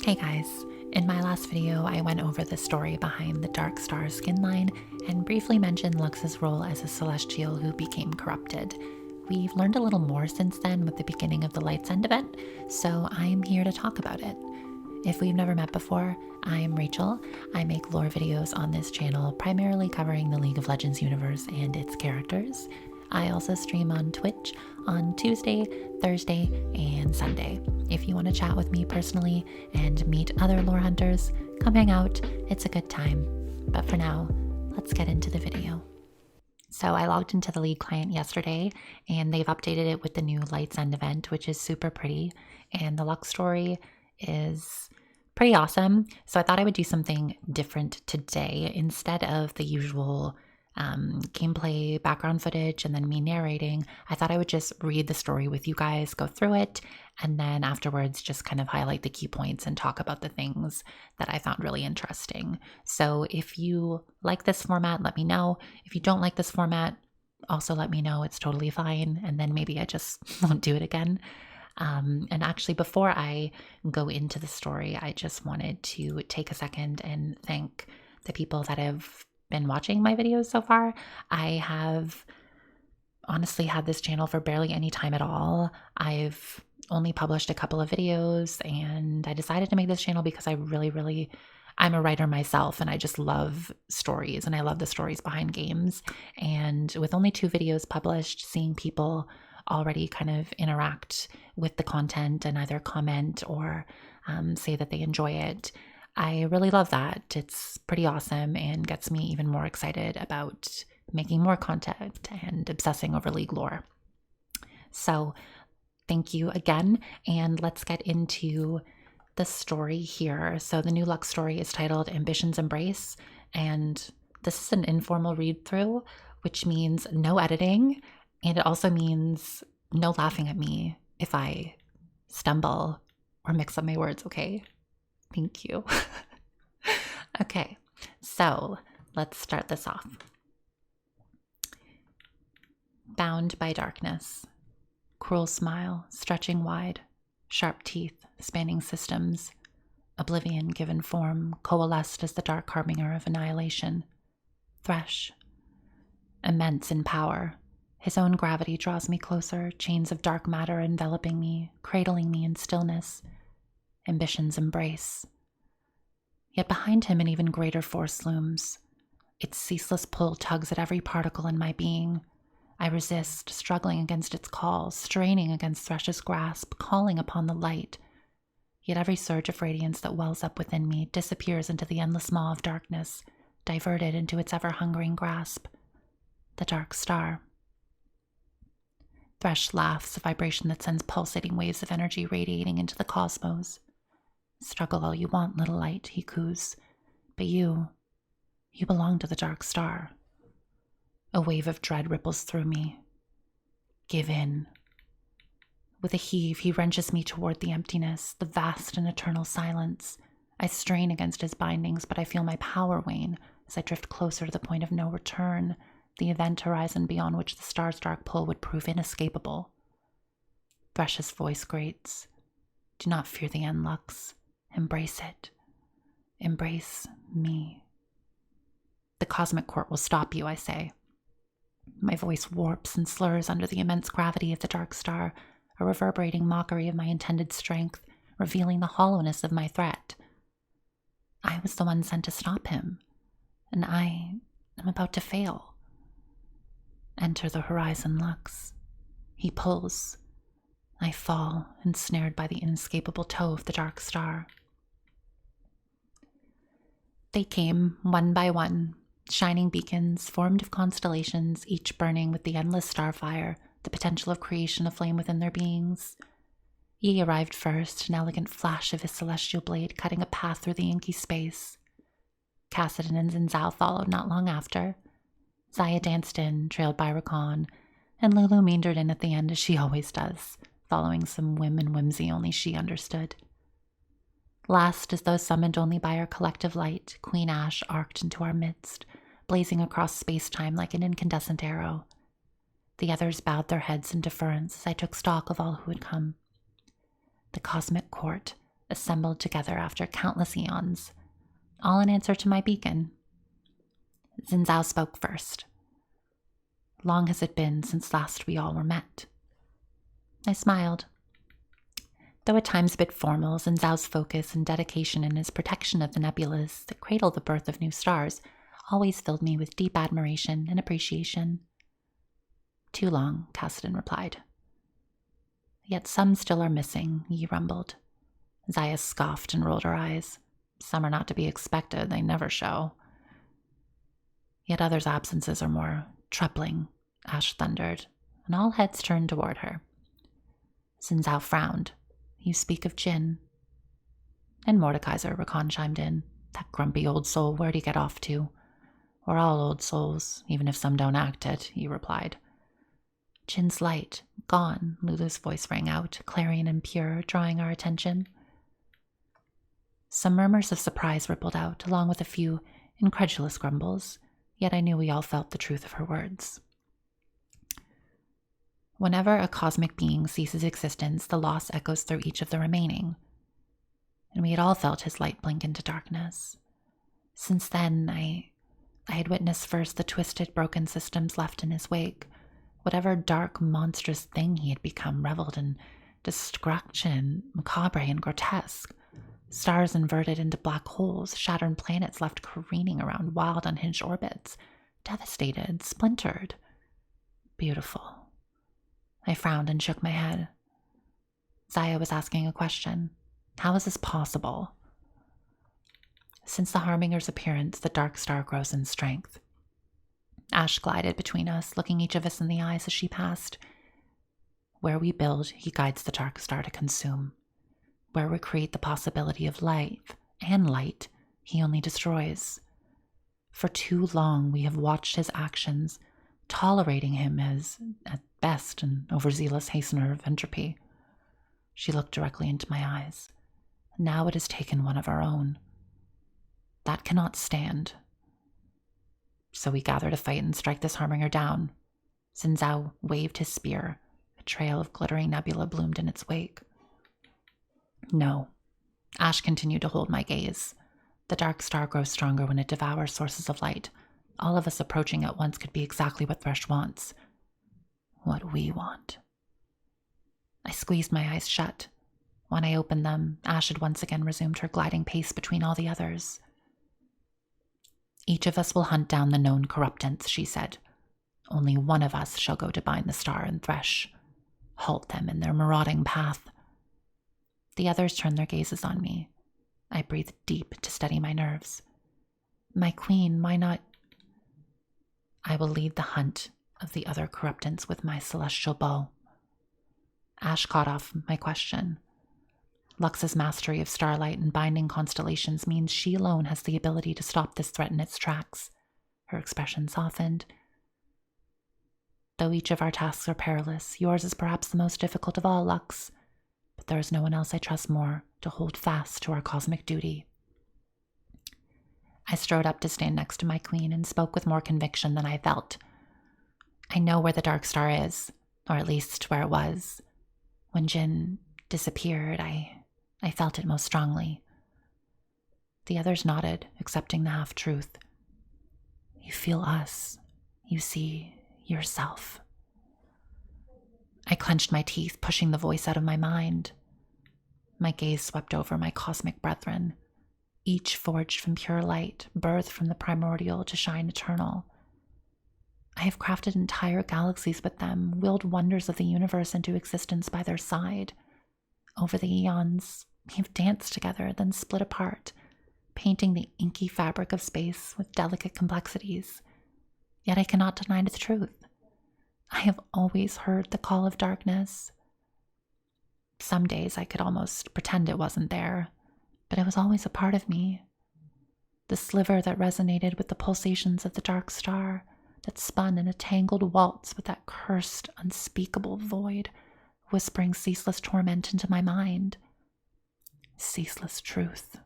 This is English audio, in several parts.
Hey guys, in my last video I went over the story behind the Dark Star skin line and briefly mentioned Lux's role as a celestial who became corrupted. We've learned a little more since then with the beginning of the Light's End event, so I'm here to talk about it. If we've never met before, I'm Rachel. I make lore videos on this channel primarily covering the League of Legends universe and its characters. I also stream on Twitch on Tuesday, Thursday, and Sunday. If you want to chat with me personally and meet other lore hunters, come hang out. It's a good time. But for now, let's get into the video. So I logged into the League client yesterday, and they've updated it with the new Light's End event, which is super pretty. And the Lux story is pretty awesome. So I thought I would do something different today. Instead of the usual gameplay background footage and then me narrating, I thought I would just read the story with you guys, go through it, and then afterwards just kind of highlight the key points and talk about the things that I found really interesting. So if you like this format, let me know. If you don't like this format, also let me know. It's totally fine. And then maybe I just won't do it again. And actually, before I go into the story, I just wanted to take a second and thank the people that have been watching my videos so far. I have honestly had this channel for barely any time at all. I've only published a couple of videos, and I decided to make this channel because I'm a writer myself, and I just love stories, and I love the stories behind games. And with only 2 videos published, seeing people already kind of interact with the content and either comment or say that they enjoy it, I really love that. It's pretty awesome and gets me even more excited about making more content and obsessing over League lore. So thank you again, and let's get into the story here. So the new Lux story is titled Ambition's Embrace, and this is an informal read through, which means no editing, and it also means no laughing at me if I stumble or mix up my words, okay? Thank you. Okay, so let's start this off. Bound by darkness. Cruel smile, stretching wide. Sharp teeth, spanning systems. Oblivion given form, coalesced as the dark harbinger of annihilation. Thresh. Immense in power. His own gravity draws me closer, chains of dark matter enveloping me, cradling me in stillness. Ambition's embrace. Yet behind him an even greater force looms. Its ceaseless pull tugs at every particle in my being. I resist, struggling against its call, straining against Thresh's grasp, calling upon the light. Yet every surge of radiance that wells up within me disappears into the endless maw of darkness, diverted into its ever-hungering grasp. The Dark Star. Thresh laughs, a vibration that sends pulsating waves of energy radiating into the cosmos. Struggle all you want, little light, he coos. But you belong to the Dark Star. A wave of dread ripples through me. Give in. With a heave, he wrenches me toward the emptiness, the vast and eternal silence. I strain against his bindings, but I feel my power wane as I drift closer to the point of no return, the event horizon beyond which the star's dark pull would prove inescapable. Thresh's voice grates. Do not fear the end, Lux. Embrace it. Embrace me. The cosmic court will stop you, I say. My voice warps and slurs under the immense gravity of the Dark Star, a reverberating mockery of my intended strength, revealing the hollowness of my threat. I was the one sent to stop him, and I am about to fail. Enter the horizon, Lux. He pulls. I fall, ensnared by the inescapable toe of the Dark Star. They came, one by one, shining beacons formed of constellations, each burning with the endless starfire, the potential of creation aflame within their beings. Yi arrived first, an elegant flash of his celestial blade cutting a path through the inky space. Cassidon and Zinzao followed not long after. Zaya danced in, trailed by Rakan, and Lulu meandered in at the end as she always does, following some whim and whimsy only she understood. Last, as though summoned only by our collective light, Queen Ash arced into our midst, blazing across space-time like an incandescent arrow. The others bowed their heads in deference as I took stock of all who had come. The cosmic court, assembled together after countless eons, all in answer to my beacon. Xin spoke first. Long has it been since last we all were met. I smiled. Though at times a bit formal, Xin focus and dedication in his protection of the nebulas that cradle the birth of new stars always filled me with deep admiration and appreciation. Too long, Cassidy replied. Yet some still are missing, Yi rumbled. Zaya scoffed and rolled her eyes. Some are not to be expected, they never show. Yet others' absences are more troubling, Ash thundered, and all heads turned toward her. Xin frowned. You speak of Jin. And Mordekaiser, Rakan chimed in. That grumpy old soul, where'd he get off to? We're all old souls, even if some don't act it, he replied. Jin's light, gone, Lulu's voice rang out, clarion and pure, drawing our attention. Some murmurs of surprise rippled out, along with a few incredulous grumbles, yet I knew we all felt the truth of her words. Whenever a cosmic being ceases existence, the loss echoes through each of the remaining, and we had all felt his light blink into darkness. Since then, I had witnessed first the twisted, broken systems left in his wake. Whatever dark, monstrous thing he had become reveled in destruction, macabre and grotesque. Stars inverted into black holes, shattered planets left careening around wild, unhinged orbits, devastated, splintered. Beautiful. I frowned and shook my head. Zaya was asking a question. How is this possible? Since the Harbinger's appearance, the dark star grows in strength. Ash glided between us, looking each of us in the eyes as she passed. Where we build, he guides the dark star to consume. Where we create the possibility of life and light, he only destroys. For too long, we have watched his actions, tolerating him as, at best, an overzealous hastener of entropy. She looked directly into my eyes. Now it has taken one of our own. That cannot stand. So we gather to fight and strike this Harbinger down. Xin waved his spear. A trail of glittering nebula bloomed in its wake. No. Ash continued to hold my gaze. The dark star grows stronger when it devours sources of light. All of us approaching at once could be exactly what Thresh wants. What we want. I squeezed my eyes shut. When I opened them, Ash had once again resumed her gliding pace between all the others. Each of us will hunt down the known corruptants, she said. Only one of us shall go to bind the star and Thresh. Halt them in their marauding path. The others turned their gazes on me. I breathed deep to steady my nerves. My queen, why not? I will lead the hunt of the other corruptants with my celestial bow. Ash caught off my question. Lux's mastery of starlight and binding constellations means she alone has the ability to stop this threat in its tracks. Her expression softened. Though each of our tasks are perilous, yours is perhaps the most difficult of all, Lux. But there is no one else I trust more to hold fast to our cosmic duty. I strode up to stand next to my queen and spoke with more conviction than I felt. I know where the dark star is, or at least where it was. When Jin disappeared, I felt it most strongly. The others nodded, accepting the half-truth. You feel us. You see yourself. I clenched my teeth, pushing the voice out of my mind. My gaze swept over my cosmic brethren, each forged from pure light, birthed from the primordial to shine eternal. I have crafted entire galaxies with them, willed wonders of the universe into existence by their side. Over the eons, we've danced together, then split apart, painting the inky fabric of space with delicate complexities. Yet I cannot deny the truth. I have always heard the call of darkness. Some days I could almost pretend it wasn't there, but it was always a part of me. The sliver that resonated with the pulsations of the dark star, that spun in a tangled waltz with that cursed, unspeakable void, whispering ceaseless torment into my mind. Ceaseless truth.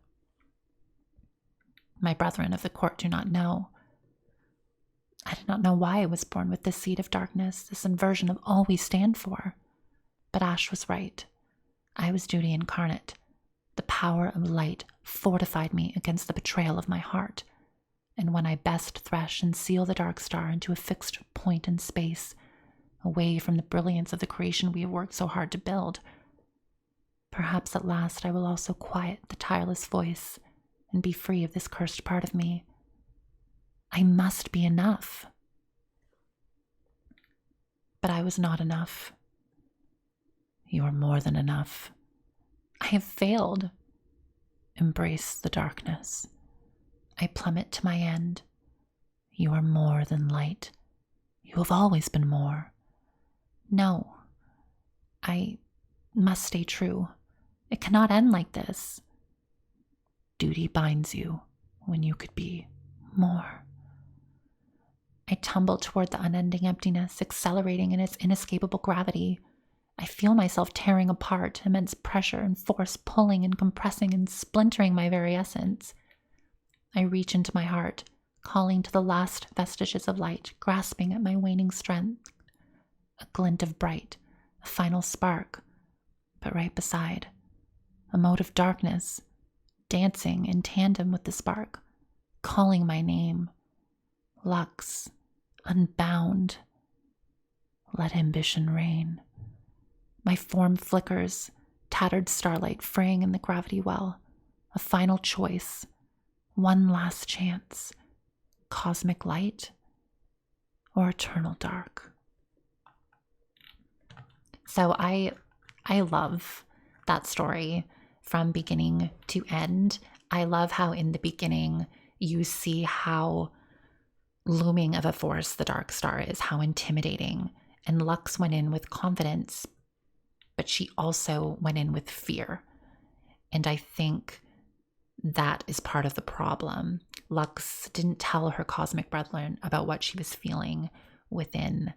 My brethren of the court do not know. I did not know why I was born with this seed of darkness, this inversion of all we stand for. But Ash was right. I was duty incarnate, the The power of light fortified me against the betrayal of my heart. And when I best thresh and seal the dark star into a fixed point in space, away from the brilliance of the creation we have worked so hard to build, perhaps at last I will also quiet the tireless voice and be free of this cursed part of me. I must be enough. But I was not enough. You are more than enough. I have failed. Embrace the darkness. I plummet to my end. You are more than light. You have always been more. No, I must stay true. It cannot end like this. Duty binds you when you could be more. I tumble toward the unending emptiness, accelerating in its inescapable gravity. I feel myself tearing apart, immense pressure and force pulling and compressing and splintering my very essence. I reach into my heart, calling to the last vestiges of light, grasping at my waning strength. A glint of bright, a final spark, but right beside, a mote of darkness, dancing in tandem with the spark, calling my name. Lux Unbound. Let ambition reign. My form flickers, tattered starlight fraying in the gravity well. A final choice. One last chance. Cosmic light or eternal dark. So I love that story from beginning to end. I love how in the beginning you see how looming of a force the dark star is, how intimidating. And Lux went in with confidence, but she also went in with fear. And I think that is part of the problem. Lux didn't tell her cosmic brethren about what she was feeling within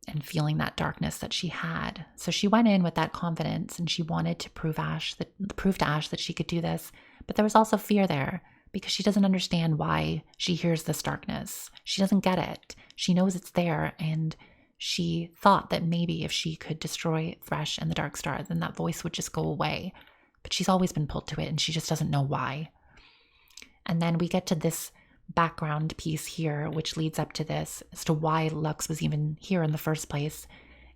and feeling that darkness that she had. So she went in with that confidence and she wanted to prove to Ash that she could do this. But there was also fear there because she doesn't understand why she hears this darkness. She doesn't get it. She knows it's there, and she thought that maybe if she could destroy Thresh and the Dark Star, then that voice would just go away. But she's always been pulled to it, and she just doesn't know why. And then we get to this background piece here, which leads up to this as to why Lux was even here in the first place.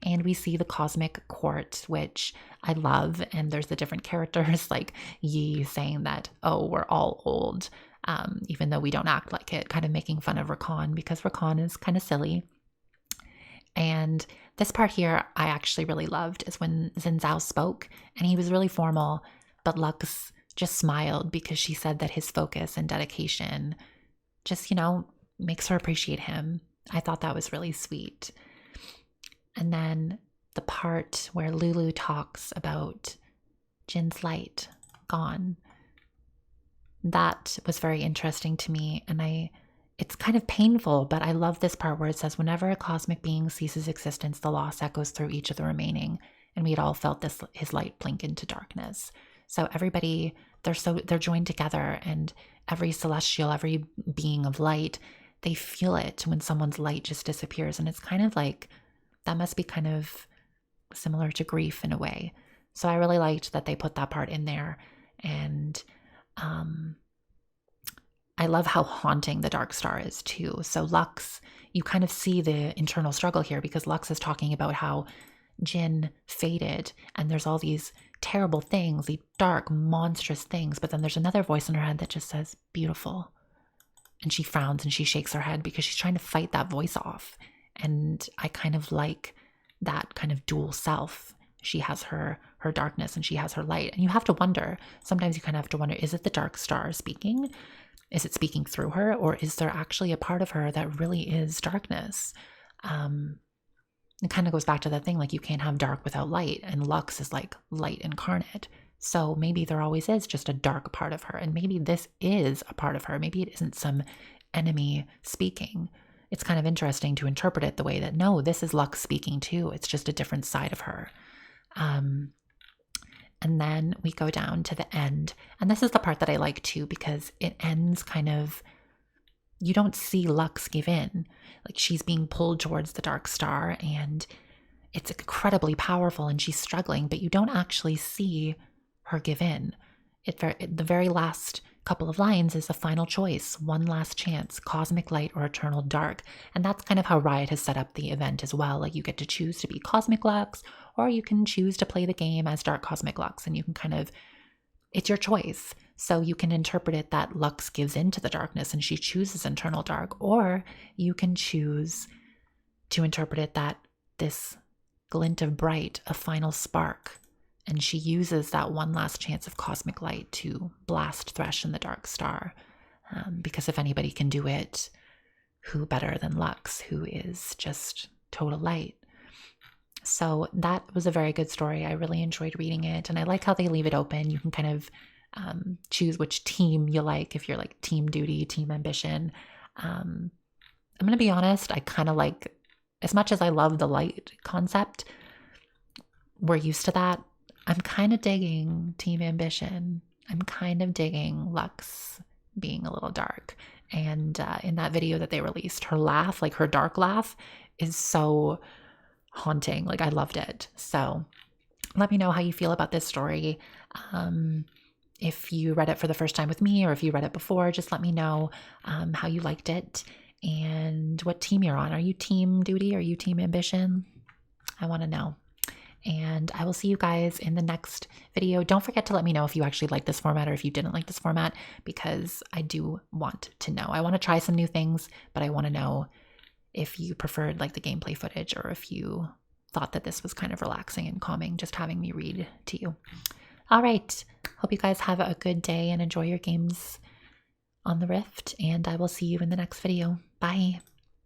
And we see the cosmic court, which I love. And there's the different characters like Yi saying that, oh, we're all old, even though we don't act like it, kind of making fun of Rakan because Rakan is kind of silly. And this part here I actually really loved is when Xin Zhao spoke and he was really formal, but Lux just smiled because she said that his focus and dedication just, makes her appreciate him. I thought that was really sweet. And then the part where Lulu talks about Jin's light gone, that was very interesting to me. And it's kind of painful, but I love this part where it says, whenever a cosmic being ceases existence, the loss echoes through each of the remaining. And we had all felt his light blink into darkness. So everybody, they're joined together, and every celestial, every being of light, they feel it when someone's light just disappears. And it's kind of like, that must be kind of similar to grief in a way. So I really liked that they put that part in there. And I love how haunting the Dark Star is too. So Lux, you kind of see the internal struggle here because Lux is talking about how Jin faded and there's all these terrible things, these dark, monstrous things. But then there's another voice in her head that just says, beautiful. And she frowns and she shakes her head because she's trying to fight that voice off. And I kind of like that kind of dual self. She has her darkness and she has her light. And you have to wonder, sometimes you kind of have to wonder, is it the Dark Star speaking? Is it speaking through her? Or is there actually a part of her that really is darkness? It kind of goes back to that thing, like you can't have dark without light. And Lux is like light incarnate. So maybe there always is just a dark part of her. And maybe this is a part of her. Maybe it isn't some enemy speaking. It's kind of interesting to interpret it the way that, no, this is Lux speaking too. It's just a different side of her. And then we go down to the end. And this is the part that I like too, because it ends kind of, you don't see Lux give in. Like she's being pulled towards the Dark Star and it's incredibly powerful and she's struggling, but you don't actually see her give in. The very last couple of lines is a final choice, one last chance, cosmic light or eternal dark. And that's kind of how Riot has set up the event as well. Like you get to choose to be Cosmic Lux, or you can choose to play the game as Dark Cosmic Lux, and you can kind of, it's your choice. So you can interpret it that Lux gives into the darkness and she chooses eternal dark, or you can choose to interpret it that this glint of bright, a final spark, and she uses that one last chance of cosmic light to blast Thresh and the Dark Star. Because if anybody can do it, who better than Lux, who is just total light? So that was a very good story. I really enjoyed reading it. And I like how they leave it open. You can kind of choose which team you like, if you're like team duty, team ambition. I'm going to be honest, I kind of like, as much as I love the light concept, we're used to that. I'm kind of digging Team Ambition. I'm kind of digging Lux being a little dark. And in that video that they released, her laugh, like her dark laugh, is so haunting. Like I loved it. So let me know how you feel about this story. If you read it for the first time with me, or if you read it before, just let me know how you liked it and what team you're on. Are you Team Duty? Are you Team Ambition? I want to know. And I will see you guys in the next video. Don't forget to let me know if you actually like this format or if you didn't like this format, because I do want to know. I want to try some new things, but I want to know if you preferred like the gameplay footage, or if you thought that this was kind of relaxing and calming, just having me read to you. All right. Hope you guys have a good day and enjoy your games on the Rift, and I will see you in the next video. Bye.